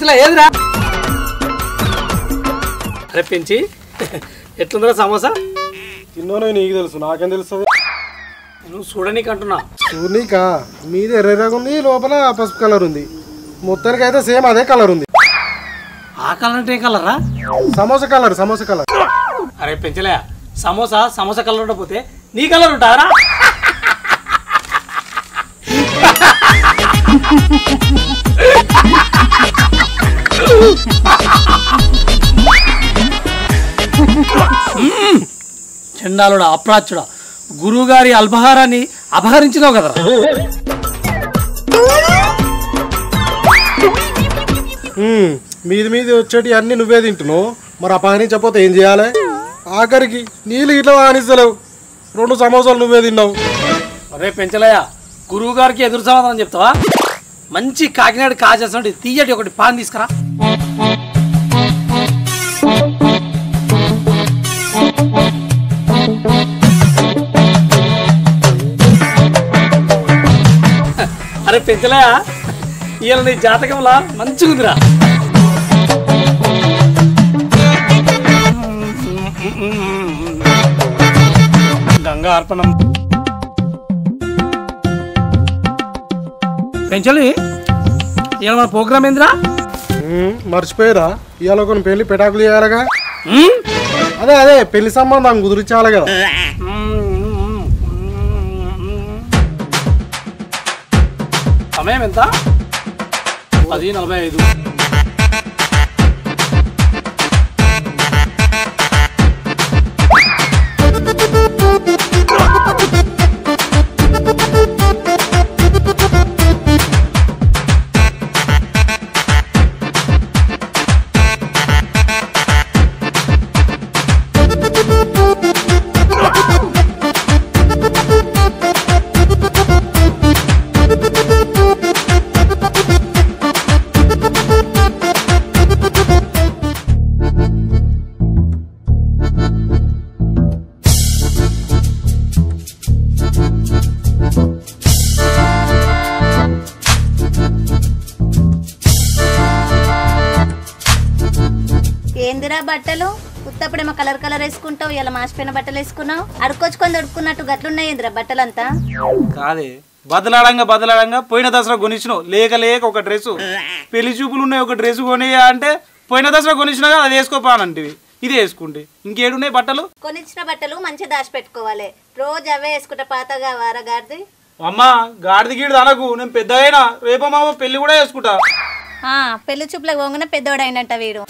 పెంచలే ఏదిరా అరే పెంచి ఎట్లుందిరా సమోసా తిన్నోనే నీకు తెలుసు నాకేం తెలుస్తుంది నువ్వు చూడనీకి అంటున్నా చూడనీకా మీది ఎర్రగా ఉంది లోపల పసుపు కలర్ ఉంది మొత్తానికి అయితే సేమ్ అదే కలర్ ఉంది ఆ కలర్ అంటే ఏ కలరా సమోసా కలర్ అరే పెంచలే సమోసా కలర్ ఉండకపోతే నీ కలర్ ఉంటారా చండాలుడా అప్రాచుడా గురువుగారి అల్పహారాన్ని అపహరించినావు కదరా మీది వచ్చేటి అన్ని నువ్వే తింటున్నావు మరి అపహరించకపోతే ఏం చేయాలి ఆఖరికి నీళ్ళు ఇట్లా వానిస్తలేవు 2 సమోసాలు నువ్వే తిన్నావు అరే పెంచలయ్య గురువు గారికి ఎదురు సమాధానం చెప్తావా మంచి కాకినాడ కాజేస్తుంటే తీయటి ఒకటి పాన్ తీసుకురా అరే పెంచలయ్య ఇవాళ నీ జాతకంలా మంచిగుందిరా గంగా అర్పణం పెంచలి ఇవాళ మన ప్రోగ్రామ్ ఏందిరా మర్చిపోయారా ఇవాళ కొన్ని పెళ్లి పెటాకులు చేయాలగా అదే పెళ్లి సంబంధం కుదిరించాలి కదా సమయం ఎంత 10:45 ఏందిరా బట్టలు ఉత్తప్పుడేమో కలర్ వేసుకుంటావు ఇలా మాసిపోయిన బట్టలు వేసుకున్నావు అడుకొచ్చుకొని దొడుకున్నట్టు గట్లున్నాయి ఏందిరా బట్టలంతా కాదే బదలాడంగా పోయిన దసరా కొనిచ్చినావు లేక ఒక డ్రెస్ పెళ్లి చూపులు ఉన్నాయి ఒక డ్రెస్ కొనియా అంటే పోయిన దసరా కొనిచ్చినా అది వేసుకోపానంటివి ఇది వేసుకుంటే ఇంకేడున్నాయి బట్టలు కొనిచ్చిన బట్టలు మంచిగా దాచిపెట్టుకోవాలి రోజు అవే వేసుకుంటా పాతగా వారగాడిది అమ్మా గాడిది గీడిది అనకు నేను పెద్దగైనా రేపమ్మా పెళ్లి కూడా వేసుకుంటా పెళ్లి చూపులకు పోగానే పెద్దోడైనట్ట వీడు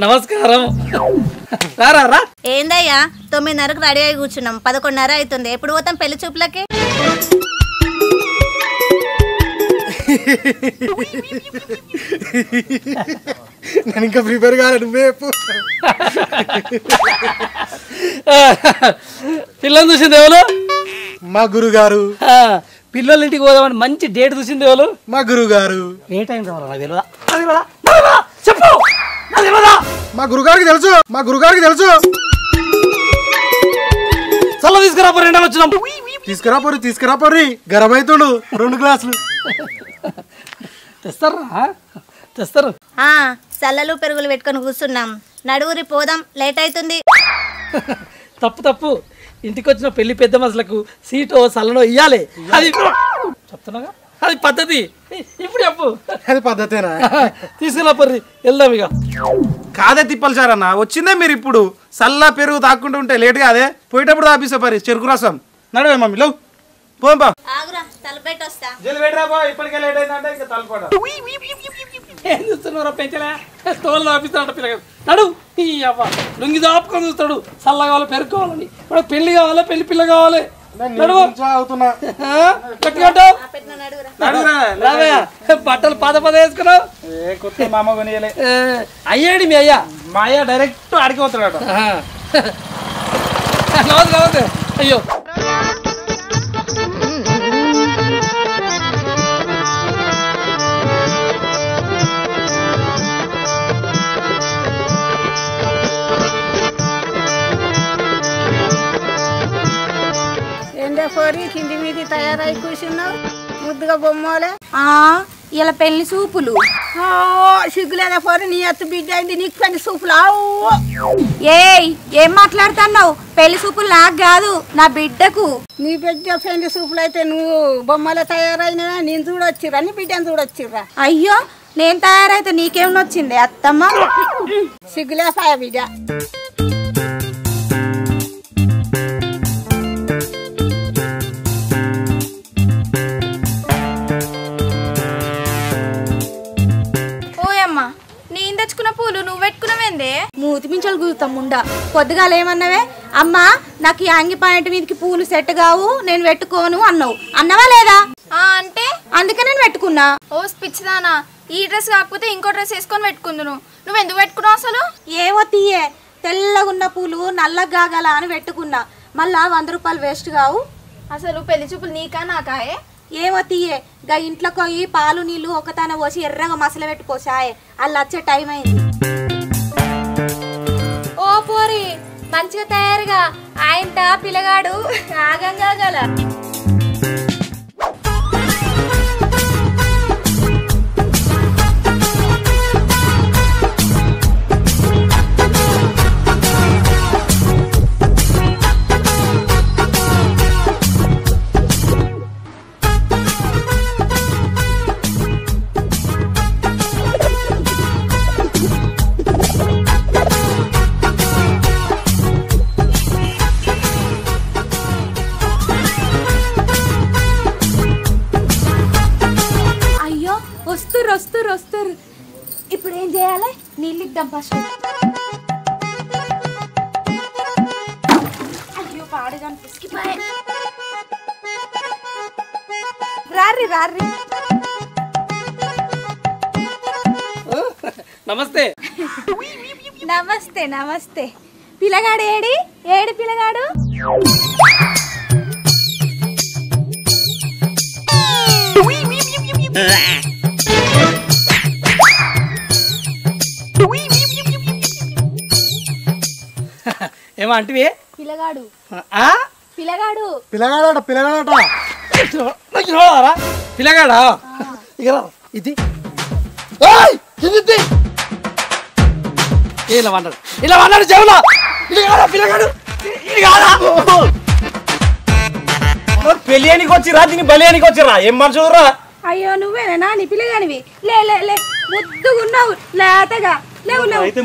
నమస్కారం రా ఏందయ్యా 9:30కు రెడీ అయి కూర్చున్నాం 11:30 అవుతుంది ఎప్పుడు పోతాం పెళ్లి చూపులకి నేను ఇంకా ప్రిపేర్ కాలే నువ్వే పిల్లలు చూసింది ఎవరు మా గురుగారు పిల్లల ఇంటికి పోదామని మంచి డేట్ చూసింది ఎవరు మా గురుగారు ఏ టైం రావాలా నాకు తెలియదా చెప్పు మా గురుగారికి తెలుసు చల్ల తీసుకురా పోరి ఎండలు వచ్చినాం తీసుకురా పోరి గరం అవుతుడు 2 గ్లాసులు తెస్తారు చల్లలు పెరుగులు పెట్టుకొని కూర్చున్నాం నడువురి పోదాం లేట్ అవుతుంది తప్పు ఇంటికి వచ్చిన పెళ్లి పెద్ద మనుషులకు సీటో సల్లనో ఇయ్యాలి అది చెప్తున్నాగా అది పద్ధతి ఇప్పుడు చెప్పు అది పద్ధతేనా తీసుకురా పర్రి వెళ్దాం ఇక కాదే తిప్పలు సార్ అన్న వచ్చిందే మీరు ఇప్పుడు సల్లా పెరుగు తాక్కుంటూ ఉంటే లేట్ కాదే పోయేటప్పుడు తాపిస్తా పరి చెరుకు రసం నడవే మమ్మీ లేవు పోంపా ఇప్పటికే లేట్ అయిందంటే ఇంకా తలపడ ఏం చూస్తున్నారా పెంచలే తోలు తాపిస్తాడు పిల్లగా నడు ఈ అవ్వ లుంగి దాపుకొని చూస్తాడు సల్ల కావాలి పెరుగు కావాలని ఇప్పుడు పెళ్లి కావాలా పెళ్లి పిల్ల కావాలి అవుతున్నా బట్టలు పద వేసుకున్నావు కొత్త మామ కొనియలే అయ్యాడు మీ అయ్యా మా అయ్య డైరెక్ట్ అడిగిపోతున్నాడు నమస్తే అయ్యో పోరి కింది మీది తయారై కూర్చున్నావు ముద్దుగా బొమ్మలే ఇలా పెళ్లి సూపులు సిగ్గులేదా పోరి నీ ఎత్తు బిడ్డ అయింది నీకు పెళ్లి సూపులు ఏం మాట్లాడుతున్నావు పెళ్లి సూపులు నాకు కాదు నా బిడ్డకు నీ బిడ్డ పెళ్లి సూపులు అయితే నువ్వు బొమ్మలే తయారైనా నేను చూడొచ్చిర్రా నీ బిడ్డను చూడొచ్చిర్రా అయ్యో నేను తయారైతే నీకేం వచ్చింది అత్తమ్మ సిగ్గులేపాయ బిడ్డ నేను తెచ్చుకున్న పూలు నువ్వు పెట్టుకున్నావేందే మూతి మించాలు కుదుతాముండా పొద్దుగాల ఏమన్నావే అమ్మా నాకు ఈ అంగి పాయింట్ మీదకి పూలు సెట్ కావు నేను పెట్టుకోను అన్నావు అన్నవా లేదా అంటే అందుకే నేను పెట్టుకున్నా ఓ పిచ్చిదానా ఈ డ్రెస్ కాకపోతే ఇంకో డ్రెస్ వేసుకొని పెట్టుకుందును నువ్వు ఎందుకు పెట్టుకున్నావు అసలు ఏవో తీయే తెల్లగున్న పూలు నల్లగా కాగల అని పెట్టుకున్నా మళ్ళా 100 రూపాయలు వేస్ట్ కావు అసలు పెళ్లి చూపులు నీకా నాకాయే ఏమో తీయే గా ఇంట్లోకి పోయి పాలు నీళ్ళు ఒకతాన పోసి ఎర్రగా మసల పెట్టుకోసాయే అలా వచ్చే టైం అయింది ఓ పోరి మంచిగా తయారుగా ఆయన పిల్లగాడు ఆగంగా గల వస్తురు ఇప్పుడు ఏం చేయాలి నీళ్ళు ఇద్దాం ఫస్ట్ అయ్యో పాడగా రారి రారి నమస్తే నమస్తే నమస్తే పిల్లగాడు ఏడి పిల్లగాడు ఏమో అంటివి పిల్లగాడు పిల్లగాడు పిల్లగాడట పిల్లగాడట పిల్లగాడా ఇక ఇది ఇలా అన్నాడు చెవులో పిల్లగాడు పెళ్ళియానికి వచ్చిరా దీన్ని బలియానికి వచ్చిరా ఏం మనుషురా అయ్యో నువ్వేనా నీ పిల్లగానివి లే లే లే ముద్దుగున్నావు లేతగా లేవు లేవు అయితే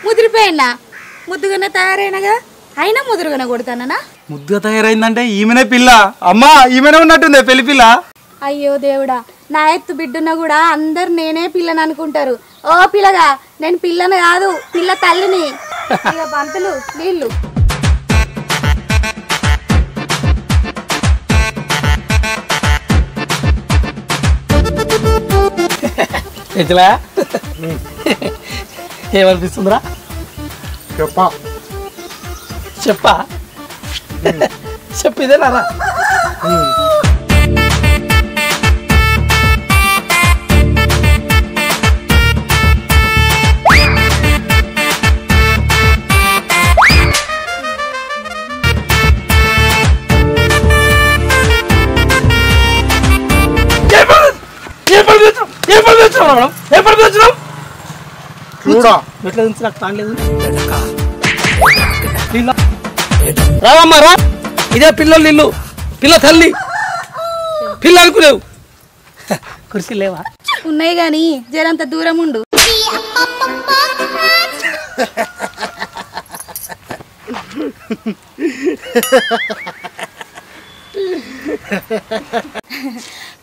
ముదిరిపోయినా ముద్దుగానే తయారైనగా అయినా ముదురుగానే కొడతానా ముద్దుగా తయారైందంటే ఈమెనే పిల్ల అమ్మా ఈమెనే ఉన్నట్టుంది పెళ్లి పిల్ల అయ్యో దేవుడా నా ఎత్తు బిడ్డున్నా కూడా అందరు నేనే పిల్లని అనుకుంటారు ఓ పిల్లగా నేను పిల్లని కాదు పిల్ల తల్లిని పంతులు నీళ్ళు ఎట్లా ఏమనిపిస్తుందిరా చెప్పా చెప్పిదేనా రావమ్మా రా ఇదే పిల్లలు ఇల్లు పిల్ల తల్లి పిల్ల అనుకునేవు కుర్చీ లేవా ఉన్నాయి గాని జరంత దూరం ఉండు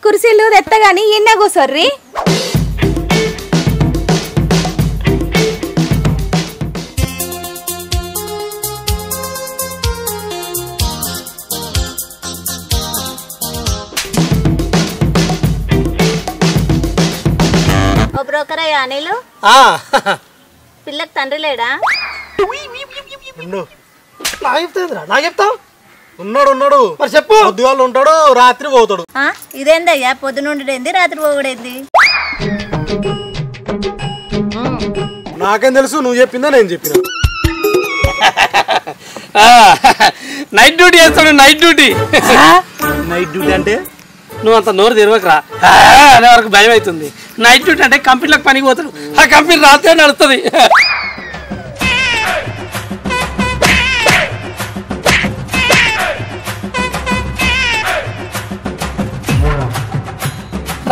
కుర్చీలు తెత్తగాని ఎన్న కూసర్రి పిల్లకి తండ్రి లేడా? నాకు చెప్తావురా, నాకు చెప్తావు? ఉన్నాడు మరి చెప్పు. పొద్దుగాలు ఉంటాడు, రాత్రి పోతాడు. ఇదేందయ్యా పొద్దునుండేంది రాత్రి పోగడేంది? నాకేం తెలుసు, నువ్వు చెప్పిందా నేను చెప్పినా? నైట్ డ్యూటీ చేస్తాడు, నైట్ డ్యూటీ. నైట్ డ్యూటీ అంటే నువ్వు అంత నోరు తెరవకరా, అనే వరకు భయం అవుతుంది. నైట్ డ్యూటీ అంటే కంపెనీలకు పనికి పోతాడు, ఆ కంపెనీ రాత్రి నడుస్తుంది.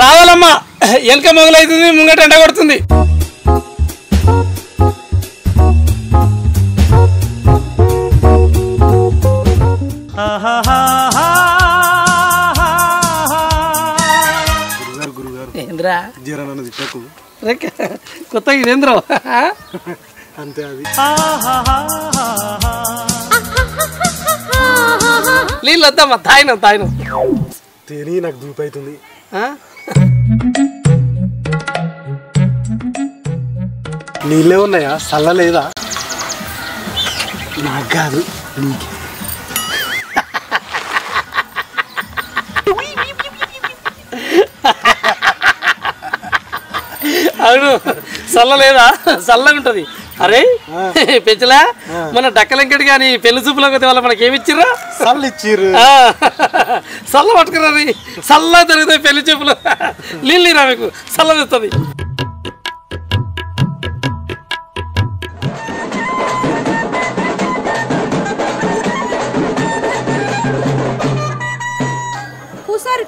రావాలమ్మా, వెనక మొగలవుతుంది, ముంగట ఎండ కొడుతుంది. ఏంద్రా జీరా నన్ను తిట్టకు. కొత్తగా ఇదేంద్రో అంతే అది. నీళ్ళు వద్దామా, తాయినం తేని నాకు దూపు అవుతుంది. నీళ్ళే ఉన్నాయా? చల్ల లేదా? నాకు కాదు, నీకు. అవును, చల్ల లేదా? చల్లగా ఉంటుంది. అరే పెంచలా, మన డక్కలంకటి కానీ పెళ్లి చూపులోకి వస్తే వాళ్ళు మనకి ఏమిచ్చిర్రా? చల్ల ఇచ్చిర్రు. చల్ల పట్టుకురా, చల్ల జరుగుతాయి పెళ్లి చూపులు. నీళ్ళిరా మీకు చల్ల తెస్తుంది.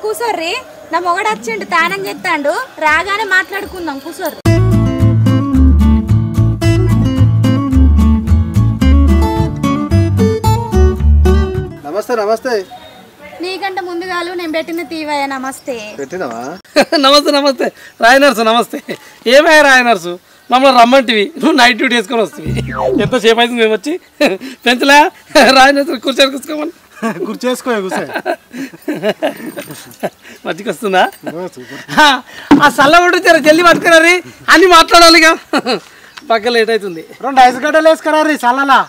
కూసోర్రి, నా మొగడు వచ్చిండు, తానం చెప్తాండు, రాగానే మాట్లాడుకుందాం. కూసోర్రి. నమస్తే. నమస్తే. నీకంటే ముందుగాలు నేను పెట్టిన తీవయ్య. నమస్తే. పెట్టినావా? నమస్తే రాయ్ నర్సు. నమస్తే. ఏమయ్యా రాయ్ నర్సు, మమ్మల్ని రమ్మంటివి, నువ్వు నైట్ డ్యూటీ వేసుకొని వస్తుంది. ఎంతసేపు అవుతుంది మేము వచ్చి? పెంచలే రాయ్ నర్సు, కూర్చొని కూర్చోమని. కూర్చేసుకో. మంచిగా వస్తుందా? ఆ చల్ల ఉంటే జల్దీ పట్టుకురారి, అన్ని మాట్లాడాలిగా, పక్క లేట్ అవుతుంది. 2 ఐస్ గడ్డలు వేసుకురారి చల్లలా.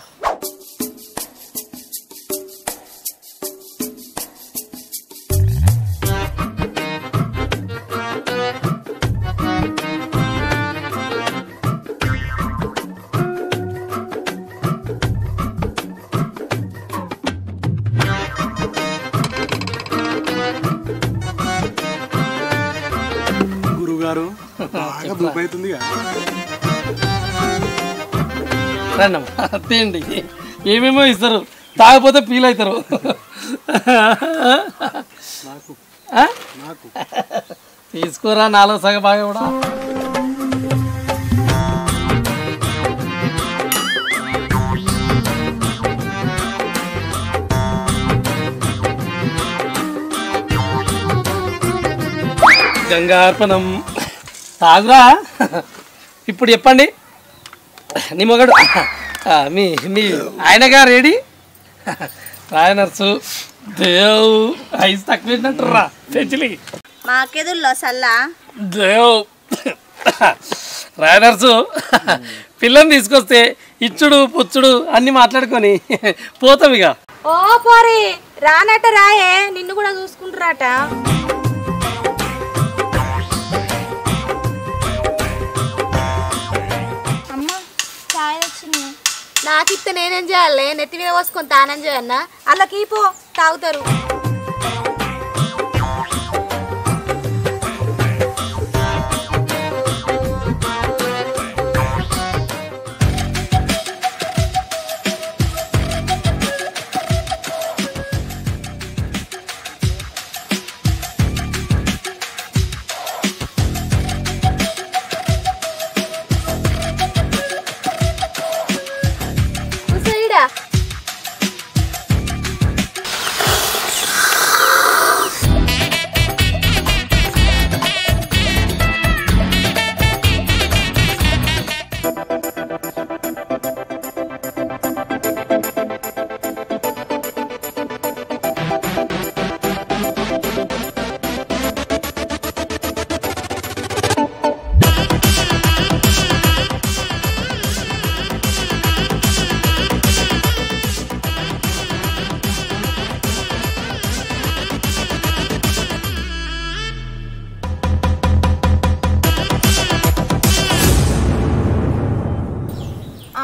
గురుగారు బాగా దూపు అవుతుంది. రండమ్మా, తిండి ఏమేమో ఇస్తారు, తాగపోతే ఫీల్ అవుతారు. తీసుకోరా, నాలుగు సగ బాగా కూడా. గంగార్పణం. తాగురా. ఇప్పుడు చెప్పండి, నీ మొగడు మీ మీ ఆయనగా రెడీ? రాయ నర్సు, దేవ్ ఐస్ తక్కువ పెట్టినట్టు పెంచలి మాకెదుల్లో సల్లా. దేవ్ రాయ నర్సు, పిల్లని తీసుకొస్తే ఇచ్చుడు పుచ్చుడు అన్ని మాట్లాడుకొని పోతాం ఇక. ఓ పోరి, రానట రాయే, నిన్ను కూడా చూసుకుంటారట. నాకిస్తే నేనేం చేయాలి? నెత్తి మీద పోసుకొని తానం చేయన్నా? అలా కీపో, తాగుతారు.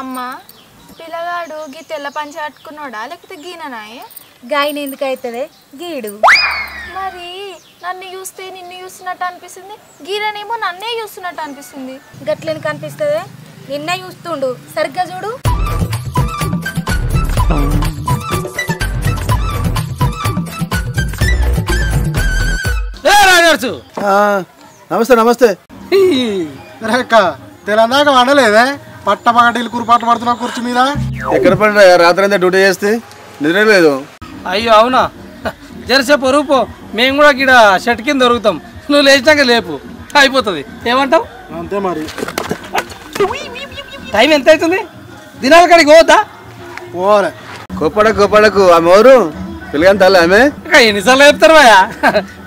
అమ్మా పిల్లగాడు గీ తెల్ల పంచ కట్టుకున్నాడా లేకపోతే గీననాయే గాయన ఎందుకు అవుతుంది గీడు మరి నన్ను చూస్తే నిన్ను చూస్తున్నట్టు అనిపిస్తుంది గీరనేమో నన్నే చూస్తున్నట్టు అనిపిస్తుంది గట్లని కనిపిస్తుంది నిన్నే చూస్తుండు సరిగ్గా చూడు నమస్తే నమస్తే అక్క తెలంగాణ వండలేదే పట్టపగటిలు కురుపాటు పడుతున్నావు కుర్చీ మీద ఎక్కడ పడి రాత్రి అంతా డ్యూటీ చేస్తే నిద్ర లేదు. అయ్యో అవునా జరసేపు రూపో మేము కూడా ఇక్కడ షర్ట్ కింద దొరుకుతాం నువ్వు లేచినాక లేపు అయిపోతుంది ఏమంటావు అంతే మరి టైం ఎంత అవుతుంది దినాల కాడికి పోవద్దా పోవాలి కోపడకు ఆమె ఎవరు పిల్లగాని తల్లి ఆమె ఎన్నిసార్లు చెప్తారు భయా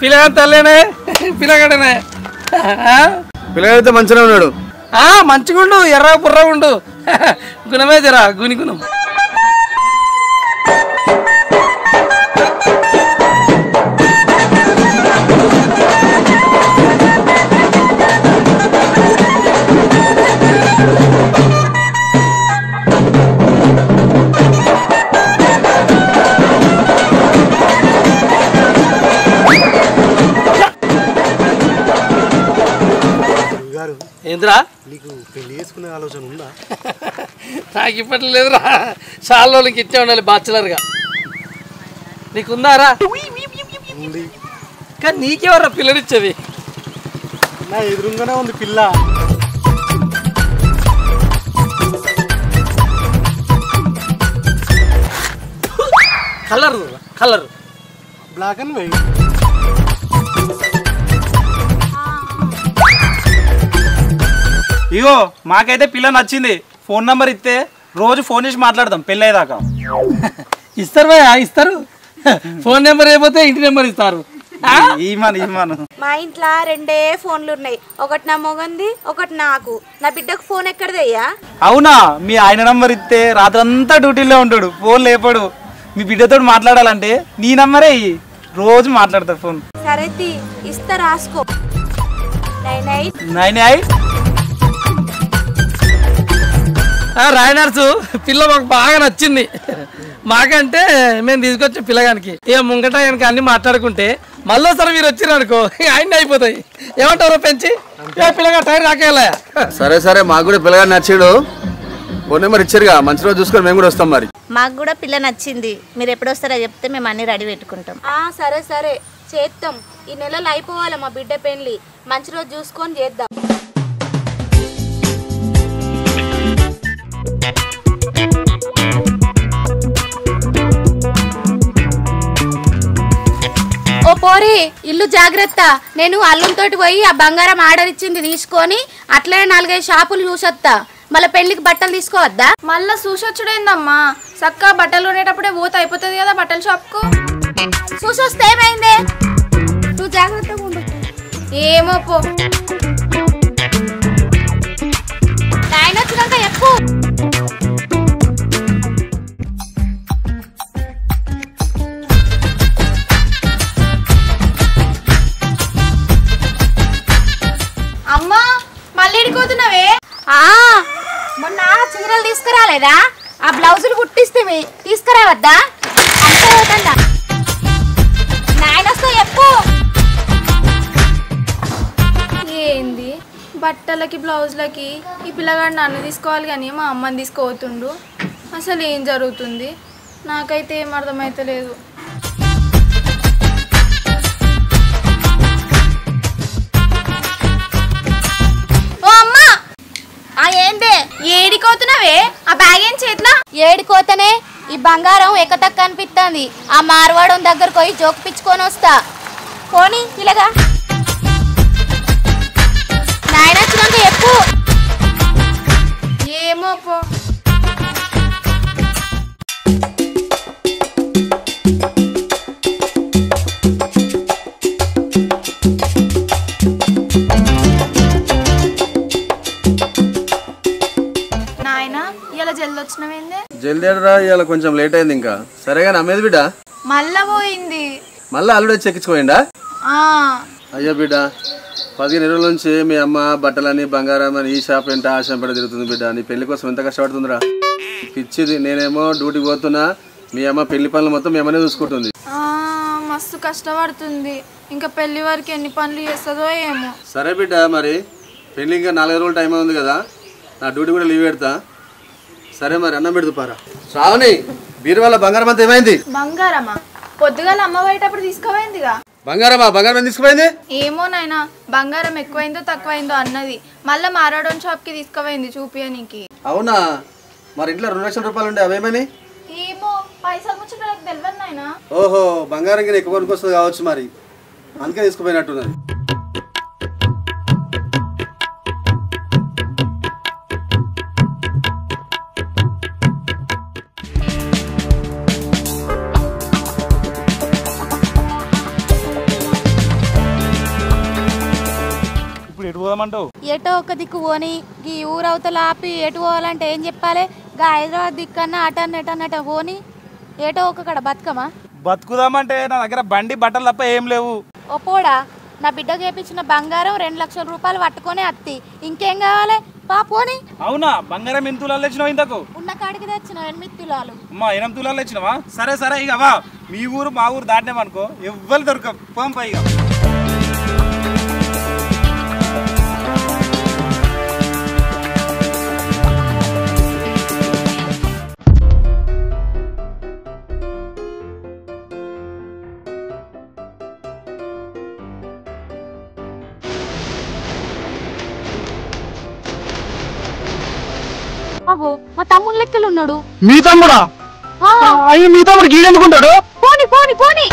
పిల్లగాని తల్లేనే పిల్లగాడనే పిల్లగాడితే మంచిగా ఉన్నాడు మంచిగుండు ఎర్ర బుర్రగుండు గుణమే జరా గుని గుణం ఏంద్రా నీకు పెళ్లి చేసుకునే ఆలోచన ఉందా? నాకు ఇప్పట్లో లేదురా చాలా రోజులకి ఇచ్చే ఉండాలి బ్యాచులర్గా నీకుందారా కానీ నీకెవరా పిల్లనిచ్చేది నా ఎదురుగానే ఉంది పిల్ల కలర్ బ్లాక్ అండ్ వైట్ ఇగో మాకైతే పిల్ల నచ్చింది ఫోన్ నంబర్ ఇస్తే రోజు ఫోన్ చేసి మాట్లాడదాం పెళ్ళి అయ్యేదాకా ఇస్తారు భయ ఇస్తారు ఫోన్ నెంబర్ అయిపోతే ఇంటి నెంబర్ ఇస్తారు ఈమాను మా ఇంట్లో 2 ఫోన్లు ఉన్నాయి ఒకటి నా మొగంది ఒకటి నాకు నా బిడ్డకు ఫోన్ ఎక్కడదయ్యా అవునా మీ ఆయన నంబర్ ఇస్తే రాత్రంతా డ్యూటీలో ఉంటాడు ఫోన్ లేపాడు మీ బిడ్డతో మాట్లాడాలంటే నీ నంబరే ఇయ్యి రోజు మాట్లాడతా ఫోన్ సరే ఇస్తా రాసుకో 98 రాయనర్సు పిల్ల మాకు బాగా నచ్చింది మాకంటే మేము తీసుకొచ్చే పిల్లగానికి ఇక ముంగట వెనక అన్ని మాట్లాడుకుంటే మళ్ళీసారి మీరు వచ్చిర్రు అనుకో ఆయన అయిపోతాయి ఏమంటారు పెంచి పిల్లగా టైర్ రాకేలా సరే మాకు కూడా పిల్లగాడు నచ్చాడు ఫోన్ నెంబర్ ఇచ్చారుగా మంచి రోజు చూసుకొని మేము కూడా వస్తాం మరి మాకు కూడా పిల్ల నచ్చింది మీరు ఎప్పుడు వస్తారో చెప్తే మేము అన్ని రెడీ పెట్టుకుంటాం సరే చేద్దాం ఈ నెలలో అయిపోవాలి మా బిడ్డ పెళ్లి మంచి రోజు చూసుకొని చేద్దాం ఓ పోరి ఇల్లు జాగ్రత్త నేను అల్లంతోటి పోయి ఆ బంగారం ఆర్డర్ ఇచ్చింది తీసుకొని అట్లనే 4-5 షాపులు చూసొత్తా మళ్ళీ పెళ్లికి బట్టలు తీసుకోవద్దా మళ్ళా చూసొచ్చుడేందమ్మా చక్కగా బట్టలు కొనేటప్పుడే పోతే అయిపోతుంది కదా బట్టల షాప్కు చూసొస్తే ఏమైందే నువ్వు జాగ్రత్తగా ఉండు ఏమో పో ఆయన వచ్చినాక చెప్పు అమ్మా మళ్ళీ ఎడిపోతున్నావే మొన్న చీరలు తీసుకురాలేదా ఆ బ్లౌజులు కుట్టిస్తే తీసుకురావద్దా అంతా నాయన వస్తా చెప్పు ఏంది బట్టలకి బ్లౌజులకి ఈ పిల్లగాడు నన్ను తీసుకోవాలి కానీ మా అమ్మని తీసుకోవతుండు అసలు ఏం జరుగుతుంది నాకైతే ఏం అర్థమైతలేదు ఏందే ఏడికోతున్నావే ఆ బ్యాగ్ ఏం చేతిలో ఏడికోతనే ఈ బంగారం ఎక్కతక్క అనిపిస్తుంది ఆ మార్వాడం దగ్గరకు పోయి జోకిపించుకొని వస్తా పోనీ ఇలాగా నాయన వచ్చినాక చెప్పు ఏమో పో జల్దీ ఇవాళ కొంచెం లేట్ అయింది ఇంకా సరేగా నమ్మేది బిడ్డ మళ్ళా పోయింది మళ్ళీ అల్లుడు వచ్చి ఎక్కించుకోయిండా అయ్యో బిడ్డ 15 రోజుల నుంచి మీ అమ్మ బట్టలని బంగారం అని ఈ షాప్ ఎంత ఆ షాప్ ఎంత తిరుగుతుంది బిడ్డ. నీ పెళ్లి కోసం ఎంత కష్టపడుతుందిరా. పిచ్చిది. నేనేమో డ్యూటీకి పోతున్నా, మీ అమ్మ పెళ్లి పనులు మొత్తం మీ అమ్మనే చూసుకుంటుంది. మస్తు కష్టపడుతుంది. ఇంకా పెళ్లి వరకు ఎన్ని పనులు చేస్తుందో ఏమో. సరే బిడ్డ, మరి పెళ్లి ఇంకా 4 రోజులు టైం ఉంది కదా, నా డ్యూటీ కూడా లీవ్ పెడతా. సరే మరి అన్నం పెడుతూ పారా. శ్రావణి, బీరువాళ్ళ బంగారం అంతా ఏమైంది? బంగారమా? పొద్దుగాల అమ్మ పోయేటప్పుడు తీసుకుపోయిందిగా. బంగారం తీసుకుపోయింది? ఏమో నాయనా, బంగారం ఎక్కువైందో తక్కువైందో అన్నది. మళ్ళా మారాడోన్ షాప్ కి తీసుకుపోయింది చూపియనికి. అవునా? మరి ఇంట్లో 2 లక్షల రూపాయలు ఉండే అవేమని? ఏమో, పైసలు ముచ్చట తెలియదు నాయనా. ఓహో, బంగారం కింద ఎక్కువ వస్తుంది కావచ్చు, మరి అందుకే తీసుకుపోయినట్టున్నది. ఎటో ఒక దిక్కు పోని ఈ ఊరవతల ఆపి ఎటు పోవాలంటే ఏం చెప్పాలి? గా హైదరాబాద్ దిక్కన్నా అటన్నట పోని ఏటో ఒక కడ బతుకమా బతుకుదామంటే నా దగ్గర బండి బట్టలు తప్ప ఏం లేవు. ఓ పోడా, నా బిడ్డకు వేపించిన బంగారం 2 లక్షల రూపాయలు పట్టుకొని అత్తి, ఇంకేం కావాలి? పా పోని. అవునా? బంగారం ఎన్ని తులాలు తెచ్చినావు ఇంతకు? ఉన్న కాడికి తెచ్చిన 8 తులాలు. అమ్మా 8 తులాలు తెచ్చినావా? సరే సరే, ఇక వా. మీ ఊరు మా ఊరు దాటినామనుకో ఎవ్వరు దొరక పోంపా. ఇక మా తమ్ముడు లెక్కలు ఉన్నాడు. మీ తమ్ముడా? అయ్యి మీ తమ్ముడు గీడెందుకుంటాడు? పోని పోని పోని.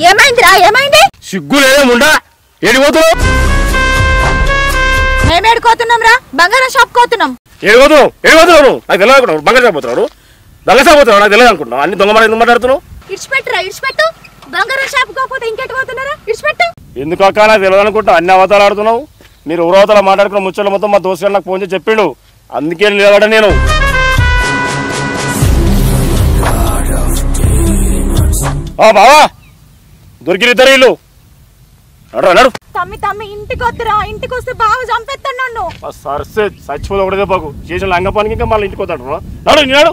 ఏమైందిరా? ఏమైంది? సిగ్గు లేదేముండా? ఏడిపోతున్నావు? మేము ఏడుకోతున్నాం రా, బంగారం షాప్ కోతున్నాం. ఏడిపోతున్నావు? నాకు తెలియదు అనుకుంటున్నావు. బంగారం షాప్ పోతున్నాడు, దొంగ షాప్ పోతున్నావు, నాకు తెలియదు అనుకుంటున్నావు. అన్ని దొంగ ఎందుకు మాట్లాడుతున్నావు? ఇడిచిపెట్టురా, ఇడిచిపెట్టు. బంగారం షాప్ కాకపోతే ఇంకెటు పోతున్నారా? ఇడిచిపెట్టు. ఎందుకు అక్క? నాకు తెలియదు అనుకుంటా అన్ని అవతాలు ఆడుతున్నావు. మీరు ఊరవతల మాట్లాడుకున్న ముచ్చట్లు మొత్తం మా దోస్తు నాకు ఫోన్ చేసి చెప్పిండు, అందుకే నిలబడ్డా నేను. బావా దొరికిన 2 ఇల్లు నడు. తమ్మి ఇంటికి వద్దురా, ఇంటికి వస్తే బాగా చంపేస్తాను నన్ను. సరసే చచ్చిపోతే ఒకటే బాగు చేసిన లంగ పనికి ఇంకా మళ్ళీ ఇంటికి వద్దాడు. నడు నడు.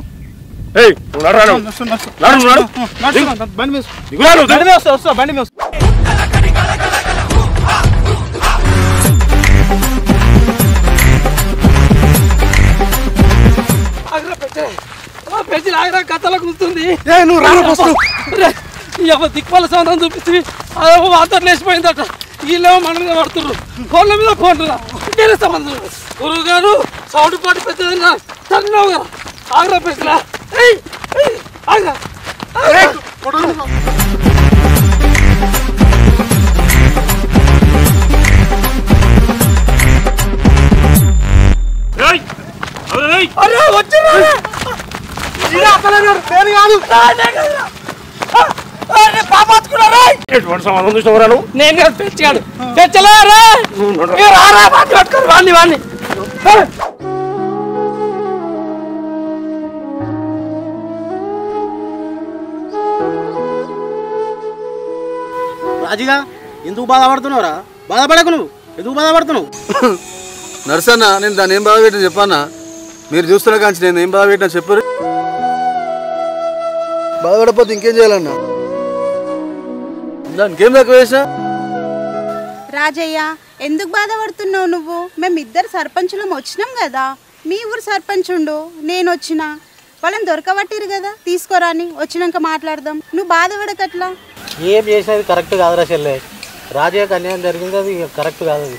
బండి పెంచి ఆగ్రా కథలో కూర్చుంది. నువ్వు దిక్పాల సంవత్సరం చూపించి అదేమో వార్త లేచిపోయిందట. వీళ్ళేమో మన మీద పడుతుర్రు, ఫోన్ల మీద ఫోన్లు. వేరే సంబంధం గురువు గారు సౌండ్ పాటు పెద్దదన్నా చదివినావు కదా. ఆగ్రా పెంచలా ఆగ్రా. అరే వచ్చిరా ఎటువంటి సంబంధం చూసినవరా? నేను కాదు పెంచాడు పెంచలేరా. పట్టుకోరు వాడిని వాడిని. రాజుగా ఎందుకు బాధపడుతున్నావురా? బాధపడకు. నువ్వు ఎందుకు బాధపడుతున్నావు? నర్సన్న, నేను దాన్ని ఏం బాధ పెట్టిన చెప్పన్నా? మీరు చూస్తున్నా కానీ నేను ఏం బాధ పెట్టినా చెప్పరు. బాధపడకపోతే ఇంకేం చేయాలన్నా? దానికి ఏం తక్కువ వేసా? రాజయ్య, ఎందుకు బాధపడుతున్నావు నువ్వు? మేమిద్దరు సర్పంచులం వచ్చినాం కదా. మీ ఊరు సర్పంచ్ ఉండు, నేను వచ్చినా. వాళ్ళని దొరకబట్టిరు కదా, తీసుకోరాని వచ్చినాక మాట్లాడదాం. నువ్వు బాధపడకట్లా. ఏం చేసేది కరెక్ట్ కాదురా చెల్లె. రాజయ్యకు అన్యాయం జరిగింది, అది కరెక్ట్ కాదు. అది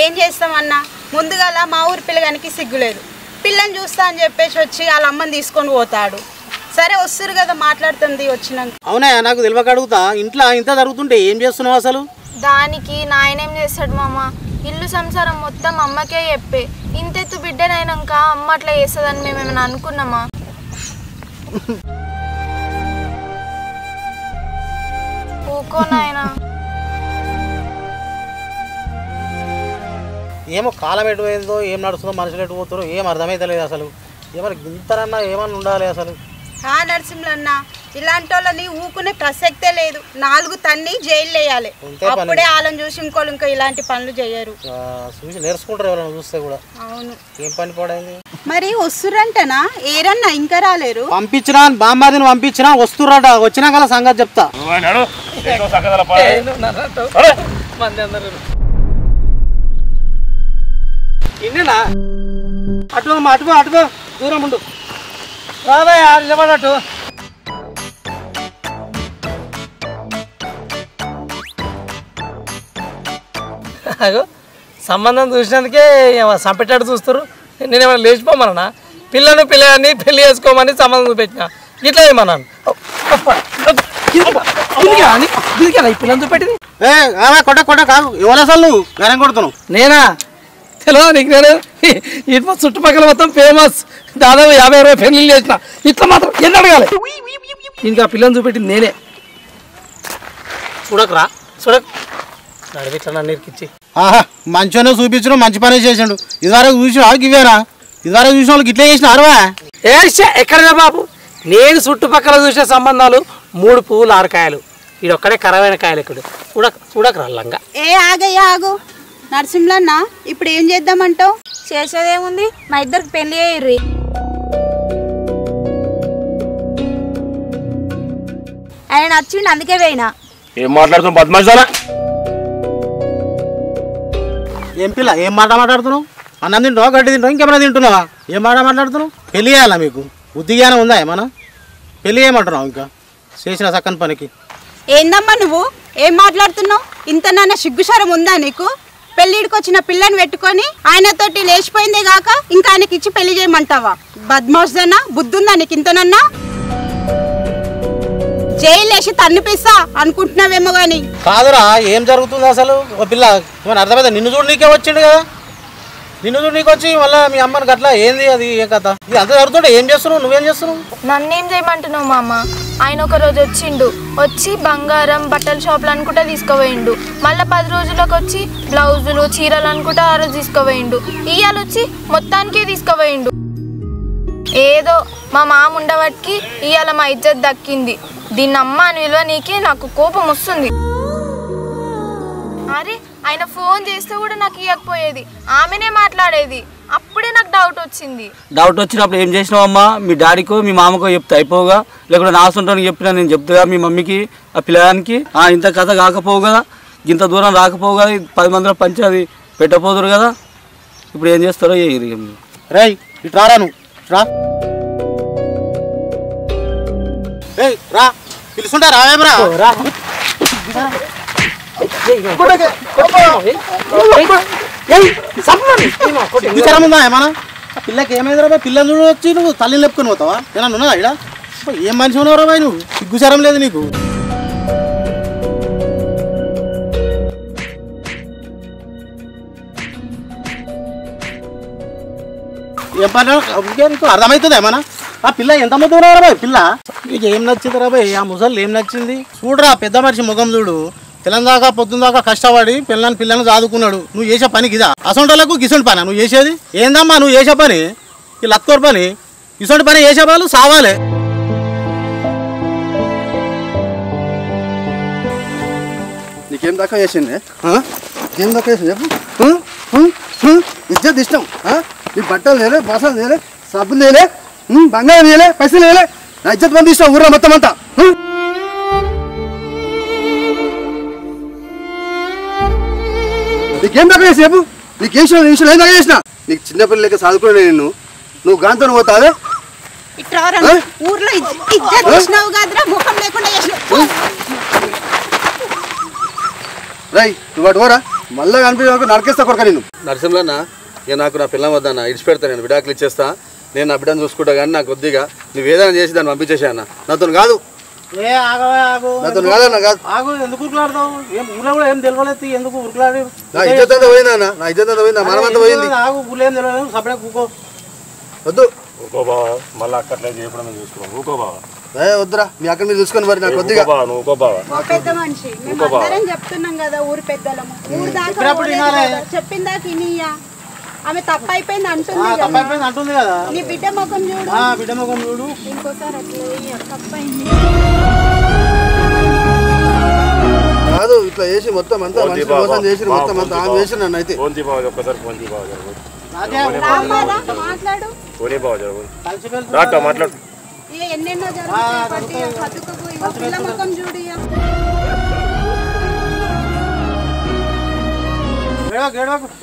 ఏం చేస్తామన్నా? ముందుగా మా ఊరు పిల్లగానికి సిగ్గులేదు. పిల్లని చూస్తా అని చెప్పేసి వచ్చి వాళ్ళ అమ్మని తీసుకొని పోతాడు. సరే వస్తురు కదా, మాట్లాడుతుంది వచ్చినాక. అవునా? నాకు తెలియక అడుగుతా. ఇంట్లో ఇంత జరుగుతుంటే ఏం చేస్తున్నావు అసలు? దానికి నాయనేం చేస్తాడు మామ? ఇల్లు సంసారం మొత్తం అమ్మకే చెప్పే. ఇంతెత్తు బిడ్డనైనాక అమ్మ అట్లా చేస్తుందని మేము ఏమైనా అనుకున్నామా? ఊకో నాయనా. ఏమో కాలం ఎటు పోయిందో ఏం నడుస్తుందో మనుషులు ఎటు పోతారో ఏం అర్థమైతలేదు అసలు. ఏమన్నా ఇంతనన్నా ఏమన్నా ఉండాలి అసలు. నరసింహన్న ఇలాంటి వాళ్ళని ఊకునే ప్రసక్తే లేదు. 4 తన్ని జైలు వేయాలి. అప్పుడే వాళ్ళని చూసి ఇంకోళ్ళు ఇంకా ఇలాంటి పనులు చేయరు. చూసి నేర్చుకుంటారు ఎవరైనా చూస్తే కూడా. అవును ఏం పని పడైంది మరి వస్తురంటనా? ఏరన్నా ఇంకా రాలేరు? పంపించినా బామ్మాదిని పంపించినా వస్తుర్రట. వచ్చినాక సంగతి చెప్తా. ఇన్నేనా అటు అటుకో అటుకో దూరం ఉండు రాబోయ్ నిలబడట్టు. అగో సంబంధం చూసినందుకే సంపెట్టాడు చూస్తారు. నేనేమైనా లేచిపోమన్నా పిల్లని పెళ్లి చేసుకోమని సంబంధం చూపెట్టిన ఇట్లా ఏమన్నాను పిల్లని చూపెట్టింది. కొట్ట కొట్ట కాదు ఎవరు అసలు నువ్వు గరం కొడుతున్నావు? నేనా తెలియదు నీకు. నేను ఇటు చుట్టుపక్కల మొత్తం ఫేమస్. దాదాపు 50-60 పెళ్లిళ్ళు చేసిన. ఇట్లా మాత్రం ఎన్ని అడగాలి? ఇంకా పిల్లని చూపెట్టింది నేనే. చూడకరా చూడకు నడిపిట్లా నన్ను ఇరికిచ్చి. మంచిగానే చూపించడం మంచి పని చేసాడు. ఇదివరకు చూసినా ఇవేనా? ఇదివరకు చూసిన వాళ్ళకి ఇట్లా చేసిన అరవా ఎక్కడదా బాబు? నేను చుట్టుపక్కల చూసే సంబంధాలు 3 పువ్వులు 6 కాయలు. ఇడొక్కడే ఖరాబైన కాయలు ఇక్కడ. చూడకరా లంగా. ఆగు నరసింహన్న ఇప్పుడు ఏం చేద్దామంటావు? చేసేదేముంది, మా ఇద్దరికి పెళ్లి అయ్యి ఆయన నచ్చిండు అందుకే పోయినా. ఏం మాట్లాడుతున్నావు బద్మాషాలా? ఏం పిల్ల ఏం మాట మాట్లాడుతున్నావు? అన్నం తింటావా గడ్డి తింటావు ఇంకేమైనా తింటున్నావా? ఏం మాట మాట్లాడుతున్నావు? పెళ్లి చేయాలా మీకు? ఉద్యోగానే ఉందా ఏమన్నా? పెళ్లి చేయమంటున్నావు ఇంకా చేసిన సక్కని పనికి? ఏందమ్మా నువ్వు ఏం మాట్లాడుతున్నావు? ఇంతనన్నా సిగ్గుశరం ఉందా నీకు? పెళ్లిడికి వచ్చిన పిల్లని పెట్టుకొని ఆయనతోటి లేచిపోయిందే గాక ఇంకా ఆయనకి ఇచ్చి పెళ్లి చేయమంటావా? బద్మాష్ బుద్ధుందా నీకు ఇంతనన్నా? జైలు వేసి తన్నిపిస్తా అనుకుంటున్నావేమో గాని. కాదురా ఏం జరుగుతుంది అసలు? ఓ పిల్ల ఏమైనా అర్థమైతే నిన్ను చూడు నీకే వచ్చిండు కదా. నిన్ను చూడు నీకు వచ్చి మళ్ళీ మీ అమ్మని గట్లా ఏంది అది ఏం కథ? ఇది అంత జరుగుతుంటే ఏం చేస్తున్నావు? నువ్వేం చేస్తున్నావు? నన్నేం చేయమంటున్నావు మామ? ఆయన ఒక రోజు వచ్చిండు, వచ్చి బంగారం బట్టల షాపులు అనుకుంటా తీసుకుపోయిండు. మళ్ళీ 10 రోజులకు వచ్చి బ్లౌజులు చీరలు అనుకుంటా ఆ రోజు తీసుకుపోయిండు. ఇవాళ వచ్చి మొత్తానికే తీసుకుపోయిండు. ఏదో మా మామ ఉండబట్టికి ఇవాళ మా ఇజ్జత్ దక్కింది. దీన్ని అమ్మ అని విలువ నీకే నాకు కోపం వస్తుంది. అరే ఆయన ఫోన్ చేస్తే కూడా నాకు ఇవ్వకపోయేది, ఆమెనే మాట్లాడేది. అప్పుడే నాకు డౌట్ వచ్చింది. డౌట్ వచ్చినప్పుడు ఏం చేసినావమ్మా? మీ డాడీకో మీ మామకో చెప్తే అయిపోగా, లేకుంటే నా సొంతానికి చెప్పినా నేను చెప్తా మీ మమ్మీకి ఆ పిల్లగానికి. ఇంత కథ కాకపోవు కదా, ఇంత దూరం రాకపోవు కదా, 10 మందిలో పంచి అది పెట్టపోదురు కదా. ఇప్పుడు ఏం చేస్తారో రై ఇటు రారా నువ్వు రా. రా పిలుచుంటా రావేమరా? విచారం ఉందా ఏమన్నా? పిల్లకి ఏమైందిరా? పిల్లని చూడ వచ్చి నువ్వు తల్లిని లేపుకొని పోతావా? ఏమన్నా ఉన్నదా ఇక్కడ? ఏం మనిషి ఉన్నావురా బాయ్ నువ్వు? సిగ్గుచారం లేదు నీకు? ఏం పని అర్థమవుతుంది ఏమన్నా? ఆ పిల్ల ఎంత మొత్తం రా బాయ్? పిల్ల నీకు ఏం నచ్చింది రా బాయ్? ఆ ముసళ్ళు ఏం నచ్చింది? చూడరా పెద్ద మనిషి ముఖం చూడు. తెలంగాణ పొద్దుందాకా కష్టపడి పిల్లని చదువుకున్నాడు. నువ్వు చేసే పనికి ఇదా? అసొంటోళ్ళకు గిసొంటి పని నువ్వు చేసేది? ఏందమ్మా నువ్వు చేసే పని? ఈ లత్తోరు పని ఇసొంటి పని చేసే వాళ్ళు సావాలి. నీకేం దాకా చేసింది? ఏం దాకా చేసింది చెప్పు. ఇజ్జత్ ఇష్టం. నీ బట్టలు లేలే, బాసలు లేలే, సబ్బులు లేలే, బంగారం లేలే, పైసలు లేలే. నా ఇజ్జత్ మంది ఇష్టం ఊర్లో మొత్తం అంతా. నీకేం దాకా చేసి చెప్పు. నీకేం నిమిషం ఏం దాకా చేసిన? నీకు చిన్నపిల్లలు లెక్క చదువుకునే నువ్వు గాంతో పోతావే. ఇట్లా ఊర్లో ఇజ్జత్ చేసినావు కాదురా, ముఖం లేకుండా చేసినావు. రై నువ్వు అటు పోరా, మళ్ళీ కనిపించక నరికేస్తా కొరక నేను. నరసింహన్న ఇక నాకు నా పిల్లం వద్దన్న, ఇడిచిపెడతా, నేను విడాకులు ఇచ్చేస్తా, నేను నా బిడ్డను చూసుకుంటా. కానీ నాకు కొద్దిగా నువ్వు ఏదైనా చేసి దాన్ని పంపించేసా అన్న. నాతో కాదు, నాతో కాదన్న. కాదు ఎందుకు ఉరుకులాడతావు? ఏం ఊళ్ళో కూడా ఏం తెలియలేదు, ఎందుకు ఉరుకులాడి? నా ఇజ్జత్ అంతా పోయిందా అన్న? నా ఇజ్జత్ అంతా పోయిందా? మనమంతా పోయింది. ఊళ్ళో ఏం తెలియలేదు, సపరేట్ కూకో. వద్దు ఊకో బావా, మళ్ళీ అక్కట్లే చేయడం చూసుకో. ఊకో బావా. వద్దురా మీ అక్కడ మీరు చూసుకొని మరి నాకు కొద్దిగా ఓ పెద్ద మనిషి మేము అందరం చెప్తున్నాం కదా ఊరు పెద్దలము ఊరు దాకా చెప్పిన దాకా ఇనియ్యా ఆమె తప్పు అయిపోయింది అంటుంది కదా నీ బిడ్డ ముఖం చూడు బిడ్డ ముఖం చూడు ఇంకోసారి అట్లా తప్పైంది కాదు ఇట్లా చేసి మొత్తం అంతా మనిషి మోసం చేసి మొత్తం అంతా ఆమె చేసి నన్ను అయితే మాట్లాడు ఎన్నెన్నో జరుగుతాయి పిల్ల ముఖం చూడు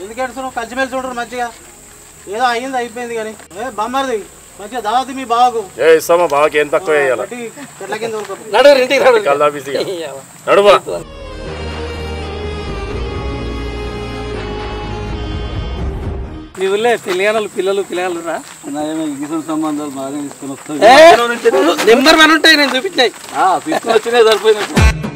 ఎందుకు ఏడుస్తున్నావు కలిసిమెలిసి చూడరు మంచిగా ఏదో అయ్యింది అయిపోయింది కానీ బొమ్మది మంచిగా దావతి మీ బావకు బావకి ఏం తక్కువ చెట్ల కింద నడుమా మీ ఊళ్ళో పిల్లగాళ్ళు పిల్లగాళ్ళు రా సంబంధాలు బాగా తీసుకొని వస్తాయి నెంబర్ 1 ఉంటాయి నేను చూపించాయి తీసుకొని వచ్చినాయి సరిపోయినట్టు